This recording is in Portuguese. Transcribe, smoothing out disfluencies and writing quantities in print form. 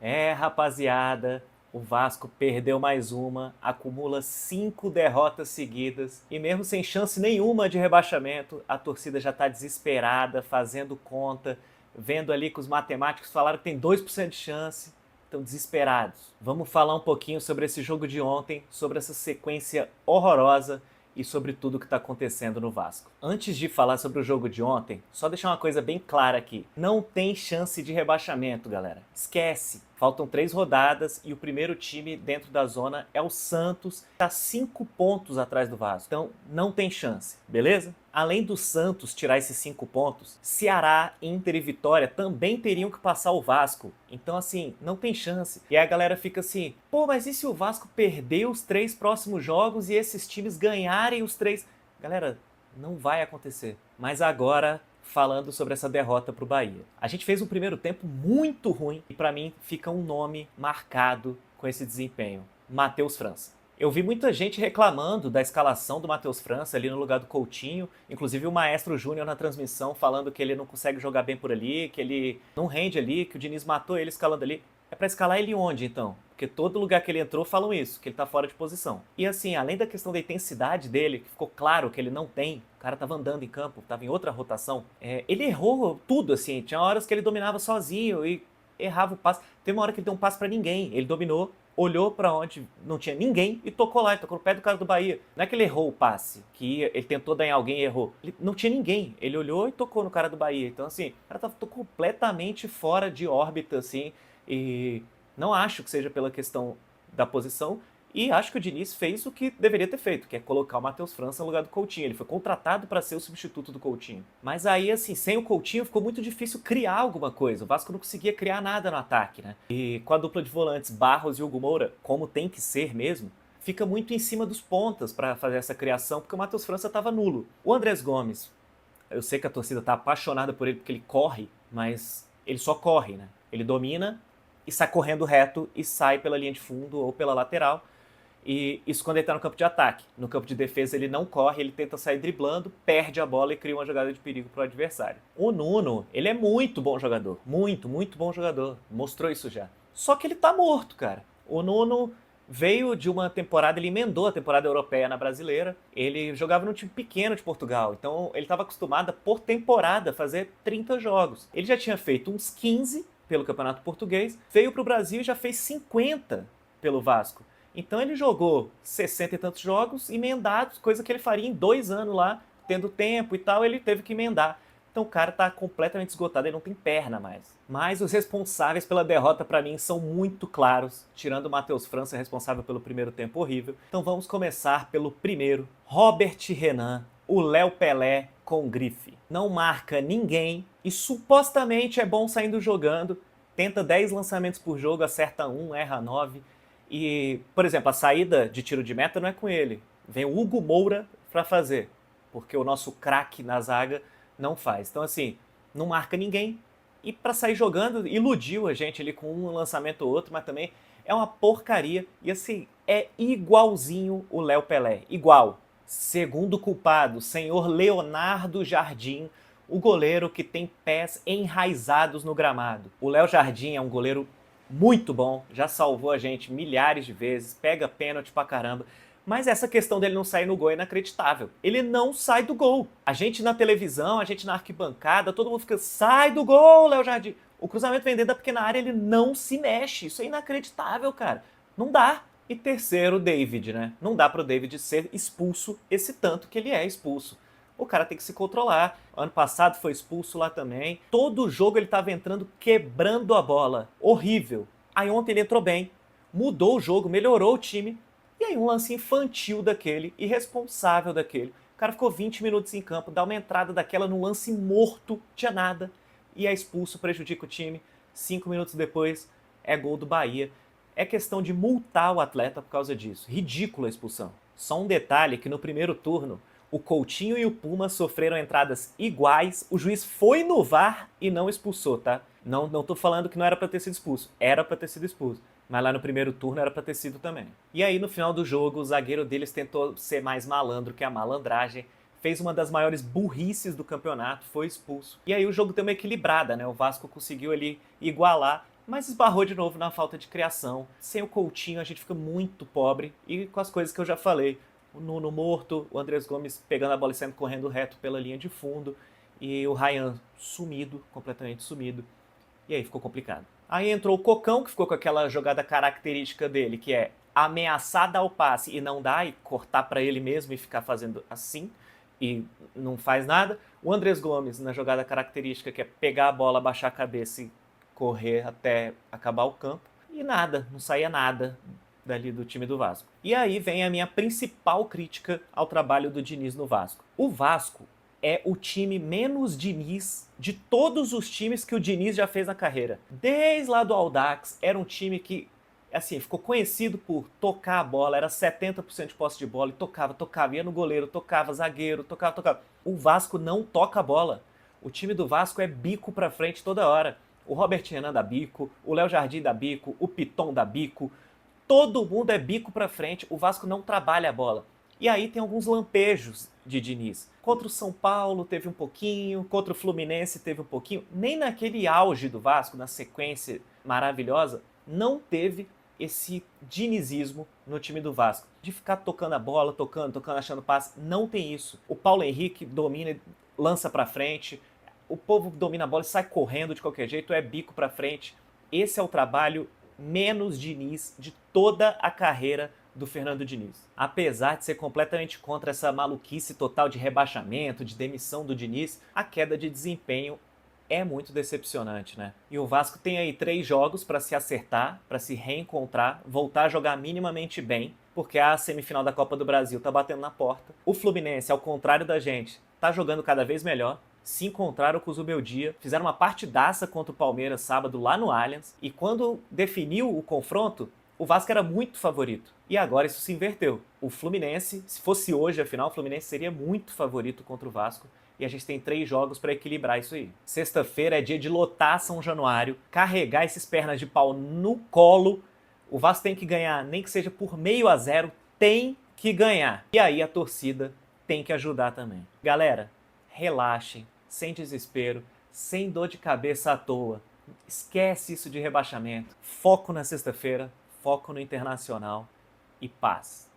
É, rapaziada, o Vasco perdeu mais uma, acumula 5 derrotas seguidas e mesmo sem chance nenhuma de rebaixamento, a torcida já está desesperada, fazendo conta, vendo ali que os matemáticos falaram que tem 2% de chance, estão desesperados. Vamos falar um pouquinho sobre esse jogo de ontem, sobre essa sequência horrorosa e sobre tudo o que está acontecendo no Vasco. Antes de falar sobre o jogo de ontem, só deixar uma coisa bem clara aqui. Não tem chance de rebaixamento, galera. Esquece. Faltam 3 rodadas e o primeiro time dentro da zona é o Santos, que está 5 pontos atrás do Vasco. Então não tem chance, beleza? Além do Santos tirar esses 5 pontos, Ceará, Inter e Vitória também teriam que passar o Vasco. Então, assim, não tem chance. E aí a galera fica assim, pô, mas e se o Vasco perder os 3 próximos jogos e esses times ganharem os 3? Galera, não vai acontecer. Mas agora, falando sobre essa derrota pro Bahia. A gente fez um primeiro tempo muito ruim e para mim fica um nome marcado com esse desempenho. Matheus França. Eu vi muita gente reclamando da escalação do Matheus França ali no lugar do Coutinho, inclusive o Maestro Júnior na transmissão falando que ele não consegue jogar bem por ali, que ele não rende ali, que o Diniz matou ele escalando ali. É pra escalar ele onde, então? Porque todo lugar que ele entrou falam isso, que ele tá fora de posição. E assim, além da questão da intensidade dele, que ficou claro que ele não tem, o cara tava andando em campo, tava em outra rotação, ele errou tudo, assim. Tinha horas que ele dominava sozinho e errava o passe. Teve uma hora que ele deu um passe pra ninguém. Ele dominou, olhou pra onde não tinha ninguém e tocou lá, ele tocou no pé do cara do Bahia. Não é que ele errou o passe, que ele tentou dar em alguém e errou. Ele não tinha ninguém. Ele olhou e tocou no cara do Bahia. Então, assim, o cara tava completamente fora de órbita, assim, e não acho que seja pela questão da posição, e acho que o Diniz fez o que deveria ter feito, que é colocar o Matheus França no lugar do Coutinho. Ele foi contratado para ser o substituto do Coutinho. Mas aí, assim, sem o Coutinho ficou muito difícil criar alguma coisa. O Vasco não conseguia criar nada no ataque, né? E com a dupla de volantes Barros e Hugo Moura, como tem que ser mesmo, fica muito em cima dos pontas para fazer essa criação, porque o Matheus França estava nulo. O Andrés Gomes, eu sei que a torcida tá apaixonada por ele porque ele corre, mas ele só corre, né? Ele domina e sai correndo reto e sai pela linha de fundo ou pela lateral. E isso quando ele tá no campo de ataque. No campo de defesa ele não corre, ele tenta sair driblando, perde a bola e cria uma jogada de perigo pro adversário. O Nuno, ele é muito bom jogador. Muito, muito bom jogador. Mostrou isso já. Só que ele tá morto, cara. O Nuno veio de uma temporada, ele emendou a temporada europeia na brasileira. Ele jogava num time pequeno de Portugal, então ele estava acostumado a, por temporada, fazer 30 jogos. Ele já tinha feito uns 15 pelo Campeonato Português, veio para o Brasil e já fez 50 pelo Vasco. Então ele jogou 60 e tantos jogos emendados, coisa que ele faria em 2 anos lá, tendo tempo e tal, ele teve que emendar. Então o cara tá completamente esgotado, ele não tem perna mais. Mas os responsáveis pela derrota para mim são muito claros, tirando o Matheus França, responsável pelo primeiro tempo horrível. Então vamos começar pelo primeiro, Robert Renan, o Léo Pelé com grife. Não marca ninguém e supostamente é bom saindo jogando, tenta 10 lançamentos por jogo, acerta 1, erra 9. E, por exemplo, a saída de tiro de meta não é com ele. Vem o Hugo Moura para fazer, porque o nosso craque na zaga não faz. Então, assim, não marca ninguém. E para sair jogando, iludiu a gente ali com um lançamento ou outro, mas também é uma porcaria. E assim, é igualzinho o Léo Pelé. Igual. Segundo culpado, senhor Leonardo Jardim, o goleiro que tem pés enraizados no gramado. O Léo Jardim é um goleiro muito bom, já salvou a gente milhares de vezes, pega pênalti pra caramba. Mas essa questão dele não sair no gol é inacreditável. Ele não sai do gol. A gente na televisão, a gente na arquibancada, todo mundo fica, sai do gol, Léo Jardim. O cruzamento vem dentro da pequena área, ele não se mexe. Isso é inacreditável, cara. Não dá. E terceiro, o David, né? Não dá pro David ser expulso esse tanto que ele é expulso. O cara tem que se controlar. Ano passado foi expulso lá também. Todo jogo ele tava entrando quebrando a bola. Horrível. Aí ontem ele entrou bem, mudou o jogo, melhorou o time. E aí um lance infantil daquele, irresponsável daquele. O cara ficou 20 minutos em campo, dá uma entrada daquela num lance morto, tinha nada. E é expulso, prejudica o time. 5 minutos depois, é gol do Bahia. É questão de multar o atleta por causa disso. Ridícula a expulsão. Só um detalhe que no primeiro turno, o Coutinho e o Puma sofreram entradas iguais, o juiz foi no VAR e não expulsou, tá? Não tô falando que não era pra ter sido expulso, era pra ter sido expulso. Mas lá no primeiro turno era pra ter sido também. E aí no final do jogo, o zagueiro deles tentou ser mais malandro que a malandragem, fez uma das maiores burrices do campeonato, foi expulso. E aí o jogo deu uma equilibrada, né? O Vasco conseguiu ali igualar, mas esbarrou de novo na falta de criação. Sem o Coutinho a gente fica muito pobre e com as coisas que eu já falei. O Nuno morto, o Andrés Gomes pegando a bola e saindo correndo reto pela linha de fundo e o Ryan sumido, completamente sumido. E aí ficou complicado. Aí entrou o Cocão, que ficou com aquela jogada característica dele, que é ameaçar dar o passe e não dar, e cortar para ele mesmo e ficar fazendo assim, e não faz nada. O Andrés Gomes, na jogada característica, que é pegar a bola, baixar a cabeça e correr até acabar o campo. E nada, não saía nada dali do time do Vasco. E aí vem a minha principal crítica ao trabalho do Diniz no Vasco. O Vasco é o time menos Diniz de todos os times que o Diniz já fez na carreira. Desde lá do Audax, era um time que, assim, ficou conhecido por tocar a bola, era 70% de posse de bola, e tocava, ia no goleiro, tocava, zagueiro, tocava. O Vasco não toca a bola. O time do Vasco é bico pra frente toda hora. O Robert Renan dá bico, o Léo Jardim dá bico, o Piton dá bico, todo mundo é bico pra frente, o Vasco não trabalha a bola. E aí tem alguns lampejos de Diniz. Contra o São Paulo teve um pouquinho, contra o Fluminense teve um pouquinho. Nem naquele auge do Vasco, na sequência maravilhosa, não teve esse dinizismo no time do Vasco. De ficar tocando a bola, tocando, achando passe. Não tem isso. O Paulo Henrique domina, lança pra frente. O povo domina a bola e sai correndo de qualquer jeito, é bico pra frente. Esse é o trabalho menos Diniz de toda a carreira do Fernando Diniz. Apesar de ser completamente contra essa maluquice total de rebaixamento, de demissão do Diniz, a queda de desempenho é muito decepcionante, né? E o Vasco tem aí 3 jogos para se acertar, para se reencontrar, voltar a jogar minimamente bem, porque a semifinal da Copa do Brasil tá batendo na porta. O Fluminense, ao contrário da gente, tá jogando cada vez melhor. Se encontraram com o Zubeldia, fizeram uma partidaça contra o Palmeiras sábado lá no Allianz, e quando definiu o confronto, o Vasco era muito favorito. E agora isso se inverteu. O Fluminense, se fosse hoje a final, o Fluminense seria muito favorito contra o Vasco. E a gente tem 3 jogos para equilibrar isso aí. Sexta-feira é dia de lotar São Januário, carregar esses pernas de pau no colo. O Vasco tem que ganhar, nem que seja por 0,5, tem que ganhar. E aí a torcida tem que ajudar também. Galera, relaxem, sem desespero, sem dor de cabeça à toa. Esquece isso de rebaixamento. Foco na sexta-feira, foco no Internacional e paz.